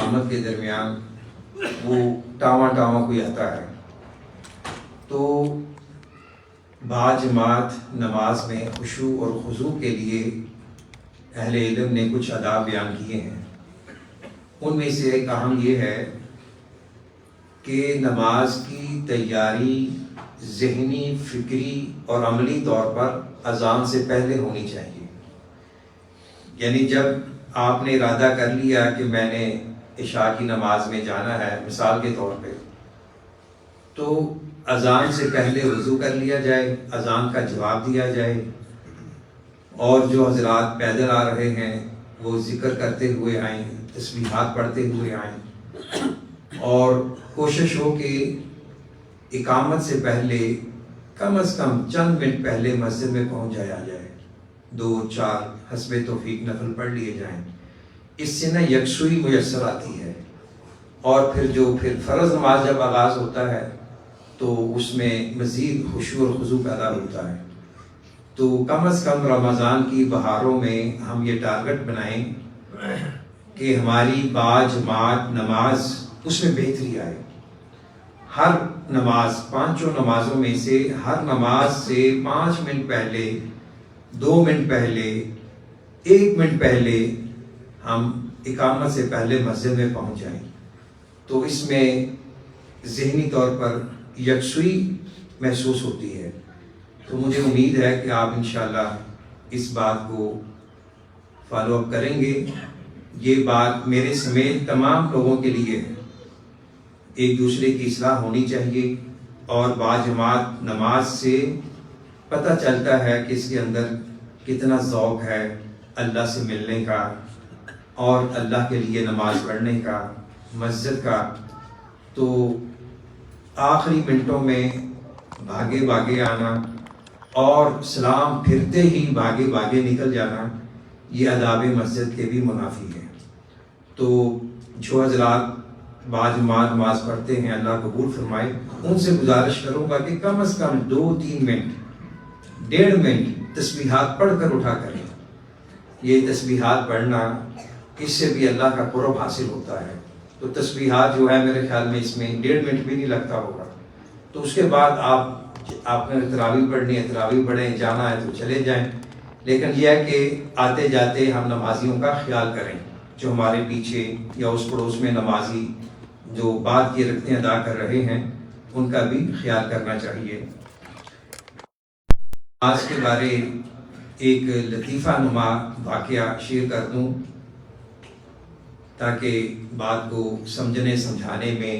اقامت کے درمیان وہ ٹاواں کوئی آتا ہے، تو باجماعت نماز میں خشوع اور خضوع کے لیے اہل علم نے کچھ آداب بیان کیے ہیں۔ ان میں سے ایک اہم یہ ہے کہ نماز کی تیاری ذہنی، فکری اور عملی طور پر اذان سے پہلے ہونی چاہیے۔ یعنی جب آپ نے ارادہ کر لیا کہ میں نے عشاء کی نماز میں جانا ہے مثال کے طور پہ، تو اذان سے پہلے وضو کر لیا جائے، اذان کا جواب دیا جائے، اور جو حضرات پیدل آ رہے ہیں وہ ذکر کرتے ہوئے آئیں، تسبیحات پڑھتے ہوئے آئیں، اور کوشش ہو کہ اقامت سے پہلے کم از کم چند منٹ پہلے مسجد میں پہنچ جایا جائے، 2-4 حسب توفیق نفل پڑھ لیے جائیں۔ اس سے نہ یکسوئی میسر آتی ہے، اور پھر فرض نماز جب آغاز ہوتا ہے تو اس میں مزید خشوع اور خضوع پیدا ہوتا ہے۔ تو کم از کم رمضان کی بہاروں میں ہم یہ ٹارگٹ بنائیں کہ ہماری باجماعت نماز اس میں بہتری آئے۔ ہر نماز، 5 نمازوں میں سے ہر نماز سے 5 منٹ پہلے، 2 منٹ پہلے، 1 منٹ پہلے ہم اقامت سے پہلے مسجد میں پہنچ جائیں، تو اس میں ذہنی طور پر یکسوئی محسوس ہوتی ہے۔ تو مجھے امید ہے کہ آپ انشاءاللہ اس بات کو فالو اپ کریں گے۔ یہ بات میرے سمیت تمام لوگوں کے لیے ہے، ایک دوسرے کی اصلاح ہونی چاہیے، اور باجماعت نماز سے پتہ چلتا ہے کہ اس کے اندر کتنا ذوق ہے اللہ سے ملنے کا اور اللہ کے لیے نماز پڑھنے کا، مسجد کا۔ تو آخری منٹوں میں بھاگے آنا اور سلام پھرتے ہی بھاگے نکل جانا، یہ آداب مسجد کے بھی منافی ہے۔ تو جو حضرات باجماعت نماز پڑھتے ہیں اللہ قبول فرمائے، ان سے گزارش کروں گا کہ کم از کم 2-3 منٹ، 1.5 منٹ تسبیحات پڑھ کر اٹھا کریں۔ یہ تسبیحات پڑھنا، اس سے بھی اللہ کا قرب حاصل ہوتا ہے۔ تو تسبیحات جو ہے میرے خیال میں اس میں 1.5 منٹ بھی نہیں لگتا ہوگا۔ تو اس کے بعد آپ نے تراویح پڑھنی ہے، تراویح پڑھیں، جانا ہے تو چلے جائیں۔ لیکن یہ ہے کہ آتے جاتے ہم نمازیوں کا خیال کریں، جو ہمارے پیچھے یا اس پڑوس میں نمازی جو بعد کی رکعتیں ادا کر رہے ہیں، ان کا بھی خیال کرنا چاہیے۔ نماز کے بارے ایک لطیفہ نما واقعہ شیئر کر دوں تاکہ بات کو سمجھنے سمجھانے میں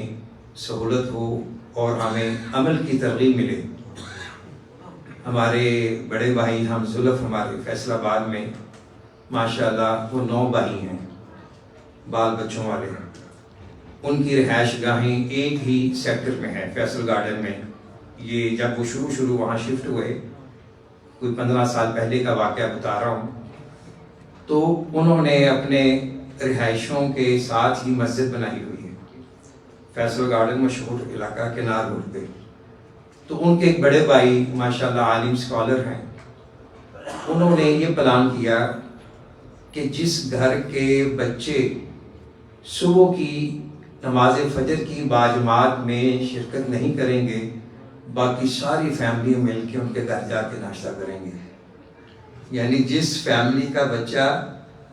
سہولت ہو اور ہمیں عمل کی ترغیب ملے۔ ہمارے بڑے بھائی ہم زلف ہمارے فیصل آباد میں ماشاءاللہ وہ 9 بھائی ہیں، بال بچوں والے ہیں۔ ان کی رہائش گاہیں ایک ہی سیکٹر میں ہے، فیصل گارڈن میں۔ یہ جب وہ شروع وہاں شفٹ ہوئے، کوئی 15 سال پہلے کا واقعہ بتا رہا ہوں، تو انہوں نے اپنے رہائشوں کے ساتھ ہی مسجد بنائی ہوئی ہے، فیصل گارڈن مشہور علاقہ کنار روڈ پہ۔ تو ان کے ایک بڑے بھائی ماشاءاللہ عالم اسکالر ہیں، انہوں نے یہ پلان کیا کہ جس گھر کے بچے صبح کی نماز فجر کی باجماعت میں شرکت نہیں کریں گے، باقی ساری فیملی مل کے ان کے گھر جا کے ناشتہ کریں گے۔ یعنی جس فیملی کا بچہ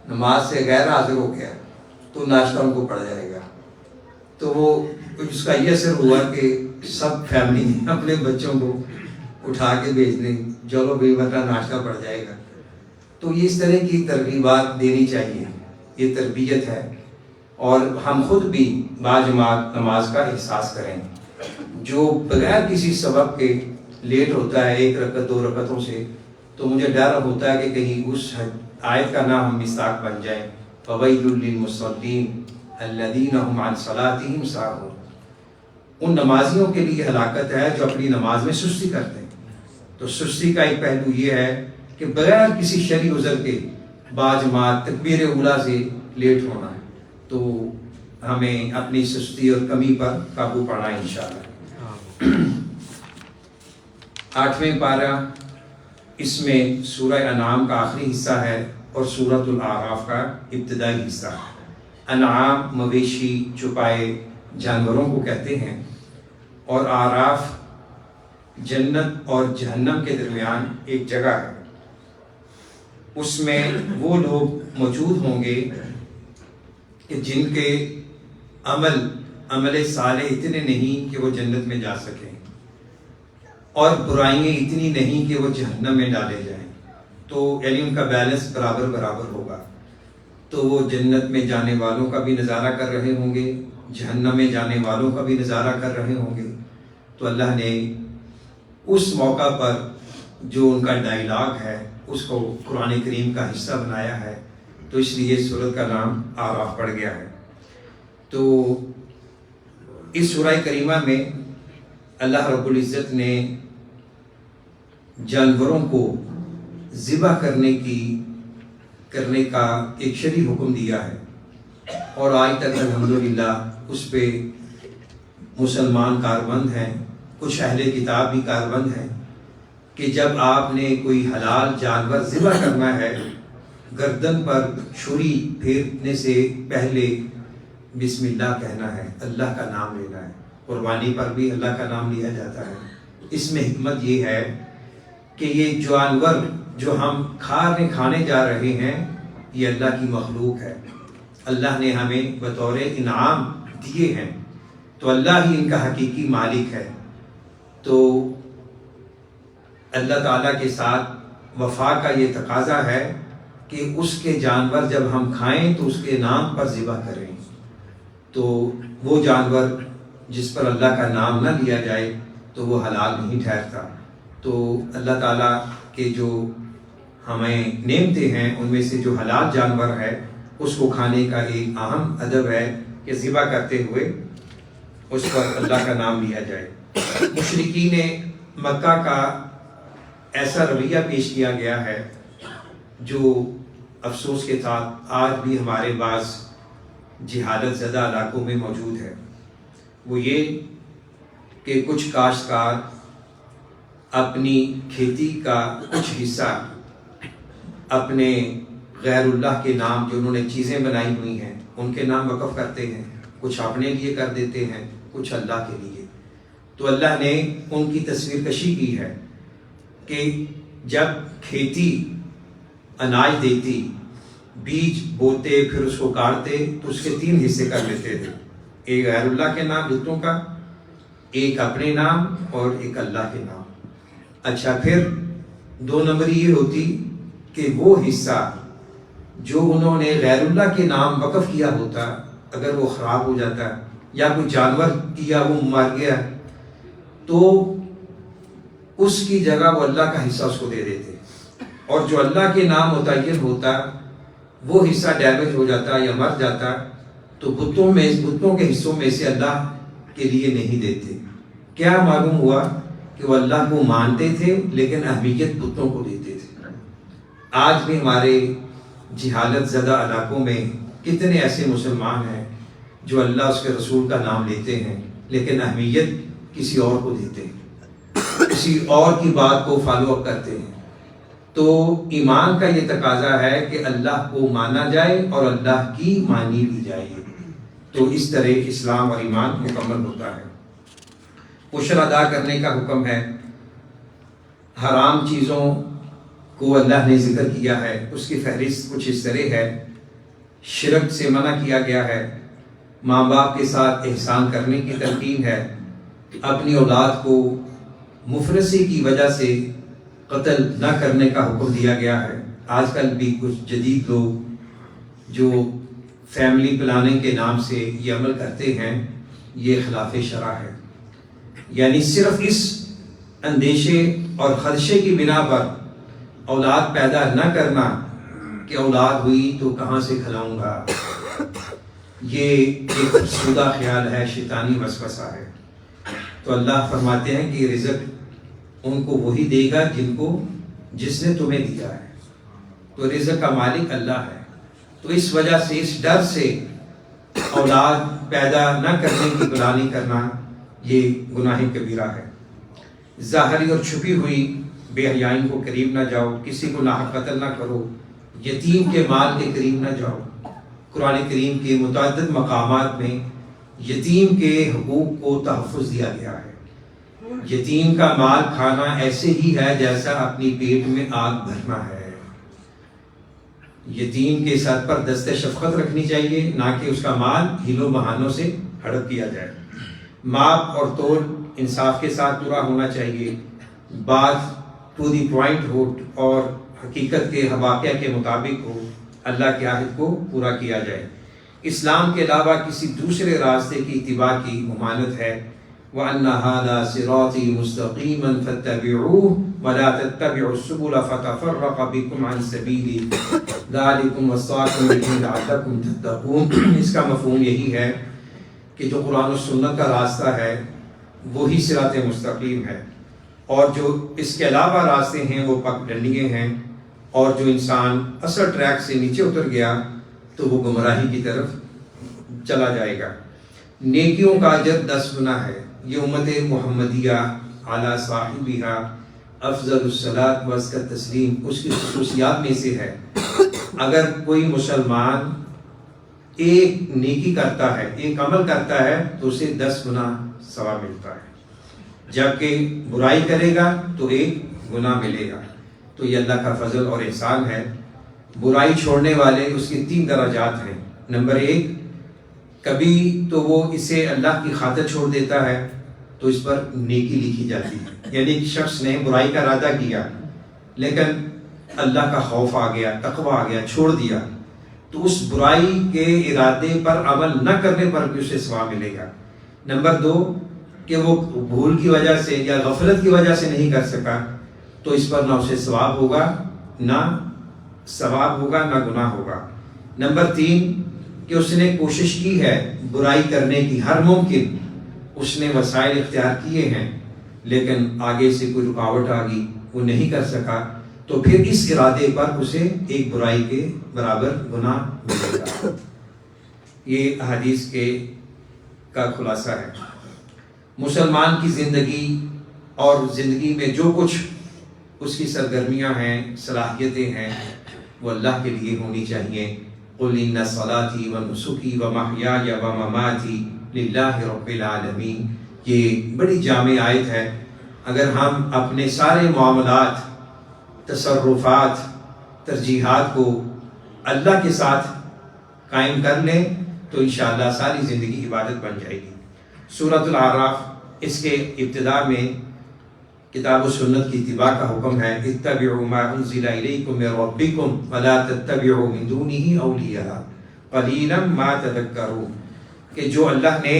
نماز سے غیر حاضر ہو گیا تو ناشتہ ان کو پڑ جائے گا۔ تو وہ اس کا یہ اثر ہوا کہ سب فیملی نے اپنے بچوں کو اٹھا کے بھیج دیں، چلو بھائی ورنہ ناشتہ پڑ جائے گا۔ تو اس طرح کی ترغیبات دینی چاہیے، یہ تربیت ہے، اور ہم خود بھی باجماعت نماز کا احساس کریں۔ جو بغیر کسی سبب کے لیٹ ہوتا ہے 1 رکعت 2 رکعتوں سے، تو مجھے ڈر ہوتا ہے کہ کہیں اس آیت کا نام ہم مستاق بن جائیں، فَوَيْلٌ لِّلْمُصَلِّينَ الَّذِينَ هُمْ عَنْ صَلَاتِهِمْ سَاهُونَ۔ ان نمازیوں کے لیے ہلاکت ہے جو اپنی نماز میں سستی کرتے ہیں۔ تو سستی کا ایک پہلو یہ ہے کہ بغیر کسی شرعی عذر کے باجماعت تکبیر اولیٰ سے لیٹ ہونا ہے۔ تو ہمیں اپنی سستی اور کمی پر قابو پانا ہے انشاءاللہ۔ 8واں پارہ، اس میں سورہ انعام کا آخری حصہ ہے اور سورۃ الاعراف کا ابتدائی حصہ ہے۔ انعام مویشی چھپائے جانوروں کو کہتے ہیں، اور آراف جنت اور جہنم کے درمیان ایک جگہ ہے، اس میں وہ لوگ موجود ہوں گے کہ جن کے عمل صالح اتنے نہیں کہ وہ جنت میں جا سکیں، اور برائیاں اتنی نہیں کہ وہ جہنم میں ڈالے جائیں، تو یعنی ان کا بیلنس برابر ہوگا۔ تو وہ جنت میں جانے والوں کا بھی نظارہ کر رہے ہوں گے، جہنم میں جانے والوں کا بھی نظارہ کر رہے ہوں گے۔ تو اللہ نے اس موقع پر جو ان کا ڈائیلاگ ہے اس کو قرآن کریم کا حصہ بنایا ہے، تو اس لیے سورت کا نام آراف پڑ گیا ہے۔ تو اس سورہ کریمہ میں اللہ رب العزت نے جانوروں کو ذبح کرنے کا ایک شرعی حکم دیا ہے، اور آج تک الحمدللہ اس پہ مسلمان کاربند ہیں، کچھ اہل کتاب بھی کاربند ہیں کہ جب آپ نے کوئی حلال جانور ذبح کرنا ہے، گردن پر چھری پھیرنے سے پہلے بسم اللہ کہنا ہے، اللہ کا نام لینا ہے۔ قربانی پر بھی اللہ کا نام لیا جاتا ہے۔ اس میں حکمت یہ ہے کہ یہ جانور جو ہم کھانے جا رہے ہیں یہ اللہ کی مخلوق ہے، اللہ نے ہمیں بطور انعام دیے ہیں، تو اللہ ہی ان کا حقیقی مالک ہے۔ تو اللہ تعالیٰ کے ساتھ وفا کا یہ تقاضا ہے کہ اس کے جانور جب ہم کھائیں تو اس کے نام پر ذبح کریں۔ تو وہ جانور جس پر اللہ کا نام نہ لیا جائے تو وہ حلال نہیں ٹھہرتا۔ تو اللہ تعالیٰ کے جو ہمیں نعمتیں ہیں ان میں سے جو حلال جانور ہے اس کو کھانے کا ایک اہم ادب ہے کہ ذبح کرتے ہوئے اس پر اللہ کا نام لیا جائے۔ مشرکین مکہ کا ایسا رویہ پیش کیا گیا ہے جو افسوس کے ساتھ آج بھی ہمارے بعض جہالت زدہ علاقوں میں موجود ہے۔ وہ یہ کہ کچھ کاشتکار اپنی کھیتی کا کچھ حصہ اپنے غیر اللہ کے نام، جو انہوں نے چیزیں بنائی ہوئی ہیں ان کے نام وقف کرتے ہیں، کچھ اپنے لیے کر دیتے ہیں، کچھ اللہ کے لیے۔ تو اللہ نے ان کی تصویر کشی کی ہے کہ جب کھیتی اناج دیتی، بیج بوتے، پھر اس کو کاٹتے تو اس کے 3 حصے کر لیتے تھے، ایک غیر اللہ کے نام بتوں کا، ایک اپنے نام اور ایک اللہ کے نام۔ اچھا، پھر 2 نمبر یہ ہوتی کہ وہ حصہ جو انہوں نے غیر اللہ کے نام وقف کیا ہوتا، اگر وہ خراب ہو جاتا یا کوئی جانور کیا وہ مر گیا تو اس کی جگہ وہ اللہ کا حصہ اس کو دے دیتے، اور جو اللہ کے نام متعین ہوتا وہ حصہ ڈیمیج ہو جاتا یا مر جاتا تو بتوں کے حصوں میں سے اللہ کے لیے نہیں دیتے۔ کیا معلوم ہوا کہ وہ اللہ کو مانتے تھے لیکن اہمیت بتوں کو دیتے تھے۔ آج بھی ہمارے جہالت زدہ علاقوں میں کتنے ایسے مسلمان ہیں جو اللہ اس کے رسول کا نام لیتے ہیں لیکن اہمیت کسی اور کو دیتے ہیں، کسی اور کی بات کو فالو اپ کرتے ہیں۔ تو ایمان کا یہ تقاضا ہے کہ اللہ کو مانا جائے اور اللہ کی مانی بھی جائے، تو اس طرح اسلام اور ایمان مکمل ہوتا ہے۔ عشر ادا کرنے کا حکم ہے، حرام چیزوں کو اللہ نے ذکر کیا ہے، اس کی فہرست کچھ اس طرح ہے۔ شرک سے منع کیا گیا ہے، ماں باپ کے ساتھ احسان کرنے کی تلقین ہے، اپنی اولاد کو مفلسی کی وجہ سے قتل نہ کرنے کا حکم دیا گیا ہے۔ آج کل بھی کچھ جدید لوگ جو فیملی پلاننگ کے نام سے یہ عمل کرتے ہیں، یہ خلاف شرع ہے، یعنی صرف اس اندیشے اور خدشے کی بنا پر اولاد پیدا نہ کرنا کہ اولاد ہوئی تو کہاں سے کھلاؤں گا، یہ ایک فرسودہ خیال ہے، شیطانی وسوسہ ہے۔ تو اللہ فرماتے ہیں کہ یہ رزق ان کو وہی دے گا جس نے تمہیں دیا ہے، تو رزق کا مالک اللہ ہے۔ تو اس وجہ سے، اس ڈر سے اولاد پیدا نہ کرنے کی پلاننگ کرنا یہ گناہ کبیرہ ہے۔ ظاہری اور چھپی ہوئی بے حیائیوں کو قریب نہ جاؤ، کسی کو ناحق قتل نہ کرو، یتیم کے مال کے قریب نہ جاؤ، قرآن کریم کے متعدد مقامات میں یتیم کے حقوق کو تحفظ دیا گیا ہے۔ یتیم کا مال کھانا ایسے ہی ہے جیسا اپنی پیٹ میں آگ بھرنا ہے۔ یتیم کے سر پر دست شفقت رکھنی چاہیے، نہ کہ اس کا مال ہیلوں بہانوں سے ہڑپ کیا جائے۔ ماپ اور تول انصاف کے ساتھ پورا ہونا چاہیے، بات ٹو دی پوائنٹ ہو اور حقیقت کے واقعہ کے مطابق ہو، اللہ کے عہد کو پورا کیا جائے۔ اسلام کے علاوہ کسی دوسرے راستے کی اتباع کی ممانعت ہے۔ وَأَنَّ هَذَا صِرَاطِي مُسْتَقِيمًا فَاتَّبِعُوهُ وَلَا تَتَّبِعُوا السُّبُلَ فَتَفَرَّقَ بِكُمْ عَنْ سَبِيلِهِ ذَلِكُمْ وَصَّاكُمْ بِهِ لَعَلَّكُمْ تَتَّقُونَ۔ اس کا مفہوم یہی ہے کہ جو قرآن و سنت کا راستہ ہے وہی صراط مستقیم ہے، اور جو اس کے علاوہ راستے ہیں وہ پک ڈنڈیے ہیں، اور جو انسان اصل ٹریک سے نیچے اتر گیا تو وہ گمراہی کی طرف چلا جائے گا۔ نیکیوں کا اجر 10 گنا ہے۔ یہ امت محمدیہ علی صاحبہ افضل الصلاۃ و ازکی التسلیم اس کی خصوصیات میں سے ہے۔ اگر کوئی مسلمان ایک نیکی کرتا ہے، ایک عمل کرتا ہے تو اسے 10 گنا ثواب ملتا ہے، جبکہ برائی کرے گا تو 1 گنا ملے گا۔ تو یہ اللہ کا فضل اور احسان ہے۔ برائی چھوڑنے والے اس کے 3 درجات ہیں۔ نمبر 1، کبھی تو وہ اسے اللہ کی خاطر چھوڑ دیتا ہے تو اس پر نیکی لکھی جاتی ہے، یعنی ایک شخص نے برائی کا ارادہ کیا لیکن اللہ کا خوف آ گیا، تقوی آ گیا، چھوڑ دیا، تو اس برائی کے ارادے پر عمل نہ کرنے پر بھی اسے ثواب ملے گا۔ نمبر 2، کہ وہ بھول کی وجہ سے یا غفلت کی وجہ سے نہیں کر سکا تو اس پر نہ اسے ثواب ہوگا نہ گناہ ہوگا۔ نمبر 3، کہ اس نے کوشش کی ہے برائی کرنے کی ہر ممکن، اس نے وسائل اختیار کیے ہیں لیکن آگے سے کوئی رکاوٹ آ گئی، وہ نہیں کر سکا، تو پھر اس ارادے پر اسے ایک برائی کے برابر گناہ ملے گا۔ یہ حدیث کا خلاصہ ہے۔ مسلمان کی زندگی اور زندگی میں جو کچھ اس کی سرگرمیاں ہیں، صلاحیتیں ہیں، وہ اللہ کے لیے ہونی چاہیے۔ قُلْ إِنَّ صَلَاتِي وَنُسُكِي وَمَحْيَايَ وَمَمَاتِي لِلَّهِ رَبِّ الْعَالَمِينَ۔ یہ بڑی جامع آیت ہے۔ اگر ہم اپنے سارے معاملات، تصرفات، ترجیحات کو اللہ کے ساتھ قائم کر لیں تو انشاءاللہ ساری زندگی عبادت بن جائے گی۔ سورۃ الاعراف اس کے ابتداء میں کتاب و سنت کی اتباع کا حکم ہے۔ اتبعوا ما انزل الیکم من ربکم ولا تتبعوا من دونہ اولیاء قلیلا ما تذکرون، کہ جو اللہ نے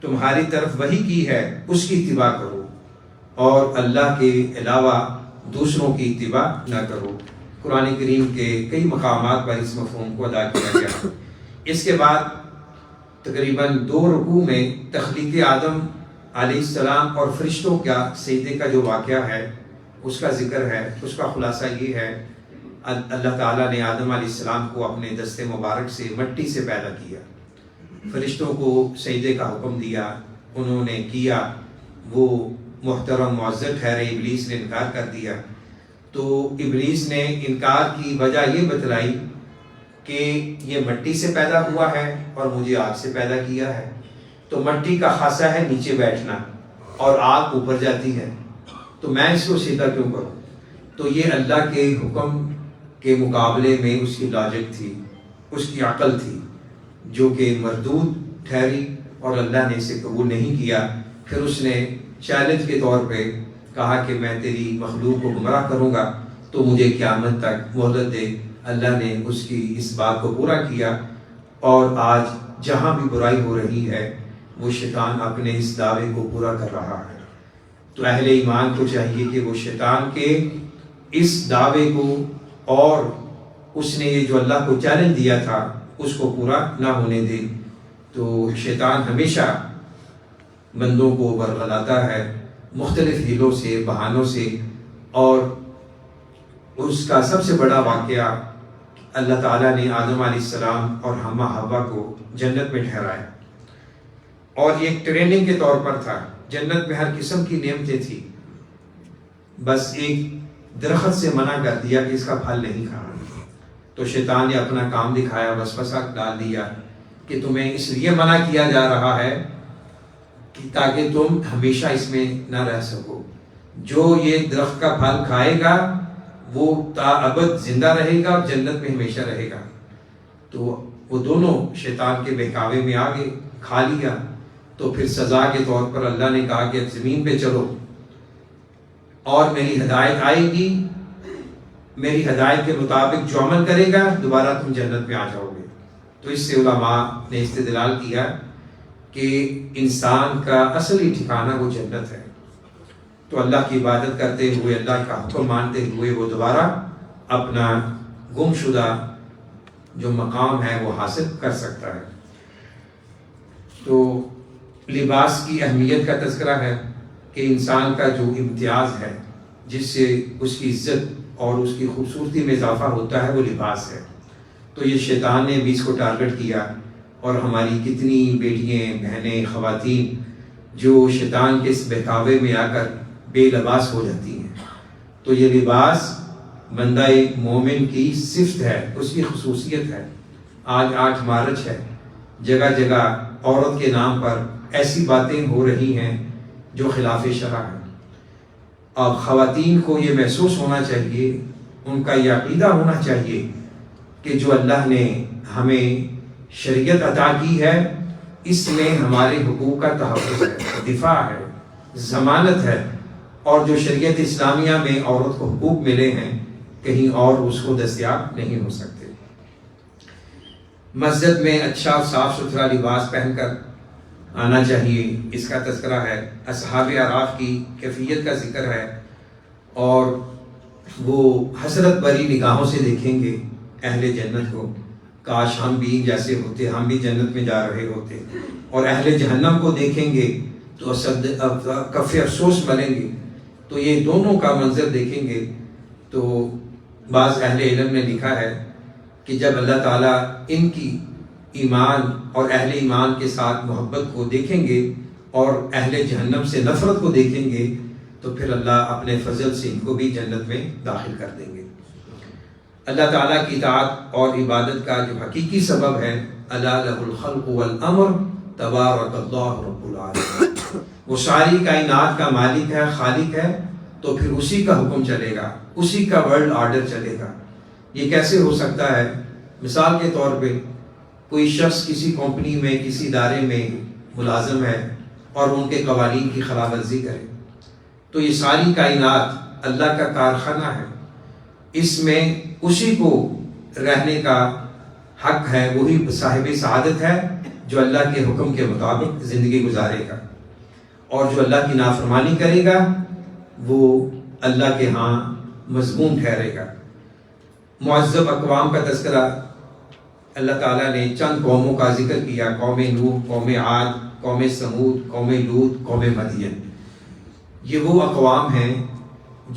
تمہاری طرف وحی کی ہے اس کی اتباع کرو اور اللہ کے علاوہ دوسروں کی اتباع نہ کرو۔ قرآن کریم کے کئی مقامات پر اس مفہوم کو ادا کیا گیا۔ اس کے بعد تقریباً 2 رکوع میں تخلیق آدم علیہ السلام اور فرشتوں کا سجدے کا جو واقعہ ہے اس کا ذکر ہے۔ اس کا خلاصہ یہ ہے، اللہ تعالیٰ نے آدم علیہ السلام کو اپنے دست مبارک سے مٹی سے پیدا کیا، فرشتوں کو سجدے کا حکم دیا، انہوں نے کیا، وہ محترم معزز ٹھہرے، ابلیس نے انکار کر دیا۔ تو ابلیس نے انکار کی وجہ یہ بتلائی کہ یہ مٹی سے پیدا ہوا ہے اور مجھے آگ سے پیدا کیا ہے، تو مٹی کا خاصہ ہے نیچے بیٹھنا اور آگ اوپر جاتی ہے، تو میں اس کو سیدھا کیوں کروں؟ تو یہ اللہ کے حکم کے مقابلے میں اس کی لاجک تھی، اس کی عقل تھی، جو کہ مردود ٹھہری اور اللہ نے اسے قبول نہیں کیا۔ پھر اس نے چیلنج کے طور پہ کہا کہ میں تیری مخلوق کو گمراہ کروں گا تو مجھے قیامت تک مہلت دے۔ اللہ نے اس کی اس بات کو پورا کیا، اور آج جہاں بھی برائی ہو رہی ہے وہ شیطان اپنے اس دعوے کو پورا کر رہا ہے۔ تو اہل ایمان کو چاہیے کہ وہ شیطان کے اس دعوے کو اور اس نے یہ جو اللہ کو چیلنج دیا تھا اس کو پورا نہ ہونے دے۔ تو شیطان ہمیشہ بندوں کو برگلاتا ہے مختلف ہیلوں سے، بہانوں سے، اور اس کا سب سے بڑا واقعہ اللہ تعالیٰ نے آدم علیہ السلام اور حوا کو جنت میں ٹھہرایا، اور یہ ایک ٹریننگ کے طور پر تھا۔ جنت میں ہر قسم کی نعمتیں تھی، بس ایک درخت سے منع کر دیا کہ اس کا پھل نہیں کھانا۔ تو شیطان نے اپنا کام دکھایا، وسوسہ ڈال دیا کہ تمہیں اس لیے منع کیا جا رہا ہے کہ تاکہ تم ہمیشہ اس میں نہ رہ سکو، جو یہ درخت کا پھل کھائے گا وہ تا ابد زندہ رہے گا اور جنت میں ہمیشہ رہے گا۔ تو وہ دونوں شیطان کے بہکاوے میں آگے کھا لیا، تو پھر سزا کے طور پر اللہ نے کہا کہ اب زمین پہ چلو اور میری ہدایت آئے گی، میری ہدایت کے مطابق جو عمل کرے گا دوبارہ تم جنت میں آ جاؤ گے۔ تو اس سے علماء نے استدلال کیا کہ انسان کا اصلی ٹھکانہ وہ جنت ہے، تو اللہ کی عبادت کرتے ہوئے، اللہ کا حکم مانتے ہوئے وہ دوبارہ اپنا گم شدہ جو مقام ہے وہ حاصل کر سکتا ہے۔ تو لباس کی اہمیت کا تذکرہ ہے کہ انسان کا جو امتیاز ہے، جس سے اس کی عزت اور اس کی خوبصورتی میں اضافہ ہوتا ہے، وہ لباس ہے۔ تو یہ شیطان نے بھی اس کو ٹارگٹ کیا، اور ہماری کتنی بیٹیاں، بہنیں، خواتین جو شیطان کے اس بہکاوے میں آ کر بے لباس ہو جاتی ہیں۔ تو یہ لباس بندہ ایک مومن کی صفت ہے، اس کی خصوصیت ہے۔ آج 8 مارچ ہے، جگہ جگہ عورت کے نام پر ایسی باتیں ہو رہی ہیں جو خلاف شرع ہیں۔ اب خواتین کو یہ محسوس ہونا چاہیے، ان کا یہ عقیدہ ہونا چاہیے کہ جو اللہ نے ہمیں شریعت عطا کی ہے، اس میں ہمارے حقوق کا تحفظ ہے، دفاع ہے، ضمانت ہے، اور جو شریعت اسلامیہ میں عورت کو حقوق ملے ہیں کہیں اور اس کو دستیاب نہیں ہو سکتے۔ مسجد میں اچھا صاف ستھرا لباس پہن کر آنا چاہیے، اس کا تذکرہ ہے۔ اصحاب اعراف کی کیفیت کا ذکر ہے، اور وہ حسرت بھری نگاہوں سے دیکھیں گے اہل جنت کو، کاش ہم بھی جیسے ہوتے، ہم بھی جنت میں جا رہے ہوتے۔ اور اہل جہنم کو دیکھیں گے تو کف افسوس ملیں گے۔ تو یہ دونوں کا منظر دیکھیں گے تو بعض اہل علم نے لکھا ہے کہ جب اللہ تعالیٰ ان کی ایمان اور اہل ایمان کے ساتھ محبت کو دیکھیں گے اور اہل جہنم سے نفرت کو دیکھیں گے، تو پھر اللہ اپنے فضل سے ان کو بھی جنت میں داخل کر دیں گے۔ اللہ تعالیٰ کی اطاعت اور عبادت کا جو حقیقی سبب ہے، الا لہ الخلق والامر تبارک اللہ رب العالمین، وہ ساری کائنات کا مالک ہے، خالق ہے، تو پھر اسی کا حکم چلے گا، اسی کا ورلڈ آرڈر چلے گا۔ یہ کیسے ہو سکتا ہے؟ مثال کے طور پہ کوئی شخص کسی کمپنی میں، کسی ادارے میں ملازم ہے اور ان کے قوانین کی خلاف ورزی کرے، تو یہ ساری کائنات اللہ کا کارخانہ ہے، اس میں اسی کو رہنے کا حق ہے، وہی صاحب سعادت ہے جو اللہ کے حکم کے مطابق زندگی گزارے گا، اور جو اللہ کی نافرمانی کرے گا وہ اللہ کے ہاں مذموم ٹھہرے گا۔ معذب اقوام کا تذکرہ اللہ تعالیٰ نے چند قوموں کا ذکر کیا، قوم نوح، قوم عاد، قوم سمود، قوم لوط، قوم مدین۔ یہ وہ اقوام ہیں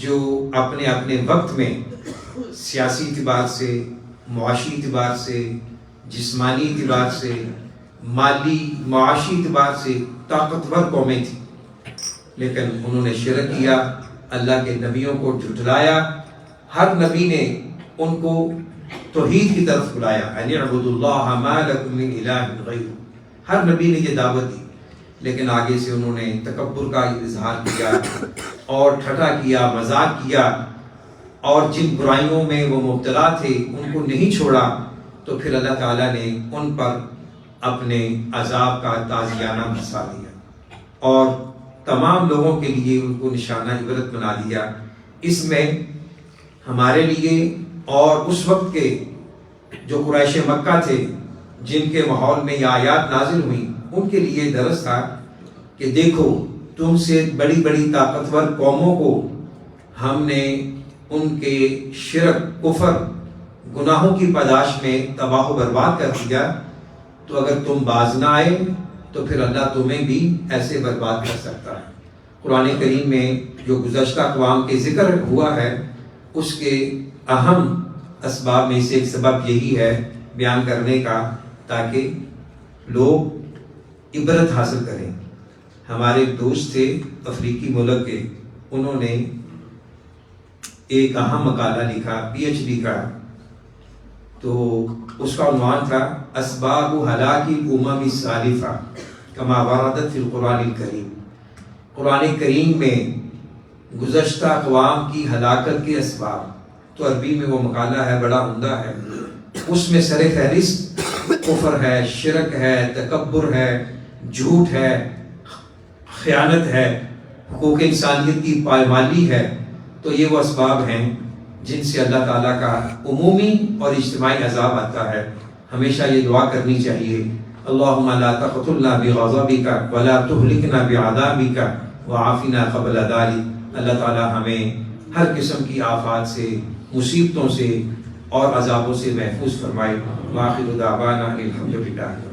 جو اپنے اپنے وقت میں سیاسی اعتبار سے، معاشی اعتبار سے، جسمانی اعتبار سے، مالی معاشی اعتبار سے طاقتور قومیں تھیں، لیکن انہوں نے شرک کیا، اللہ کے نبیوں کو جھٹلایا۔ ہر نبی نے ان کو توحید کی طرف بلایا، ان اعبدوا اللہ ما لکم من الہ غیرہ، ہر نبی نے یہ دعوت دی، لیکن آگے سے انہوں نے تکبر کا اظہار کیا اور ٹھٹھا کیا، مذاق کیا، اور جن برائیوں میں وہ مبتلا تھے ان کو نہیں چھوڑا، تو پھر اللہ تعالیٰ نے ان پر اپنے عذاب کا تازیانہ برسا دیا اور تمام لوگوں کے لیے ان کو نشانہ عبرت بنا دیا۔ اس میں ہمارے لیے اور اس وقت کے جو قریش مکہ تھے جن کے ماحول میں یہ آیات نازل ہوئیں، ان کے لیے درس تھا کہ دیکھو تم سے بڑی بڑی طاقتور قوموں کو ہم نے ان کے شرک، کفر، گناہوں کی پاداش میں تباہ و برباد کر دیا، تو اگر تم باز نہ آئے تو پھر اللہ تمہیں بھی ایسے برباد کر سکتا ہے۔ قرآن کریم میں جو گزشتہ اقوام کے ذکر ہوا ہے، اس کے اہم اسباب میں سے ایک سبب یہی ہے بیان کرنے کا، تاکہ لوگ عبرت حاصل کریں۔ ہمارے ایک دوست تھے افریقی ملک کے، انہوں نے ایک اہم مقالہ لکھا، پی ایچ ڈی کا، تو اس کا عنوان تھا اسباب ہلاک الامم السالفہ کما وردت فی القرآن الکریم۔ قرآن کریم میں گزشتہ اقوام کی ہلاکت کے اسباب، تو عربی میں وہ مقالہ ہے، بڑا عمدہ ہے۔ اس میں سر فہرست کفر ہے، شرک ہے، تکبر ہے، جھوٹ ہے، خیانت ہے، حقوق انسانیت کی پائمالی ہے۔ تو یہ وہ اسباب ہیں جن سے اللہ تعالیٰ کا عمومی اور اجتماعی عذاب آتا ہے۔ ہمیشہ یہ دعا کرنی چاہیے، اللہم لا تقتلنا بغضبک ولا تہلکنا بعذابک وعافنا قبل ذلک۔ اللہ تعالیٰ ہمیں ہر قسم کی آفات سے، مصیبتوں سے اور عذابوں سے محفوظ فرمائے۔ وآخر دعوانا الحمدللہ۔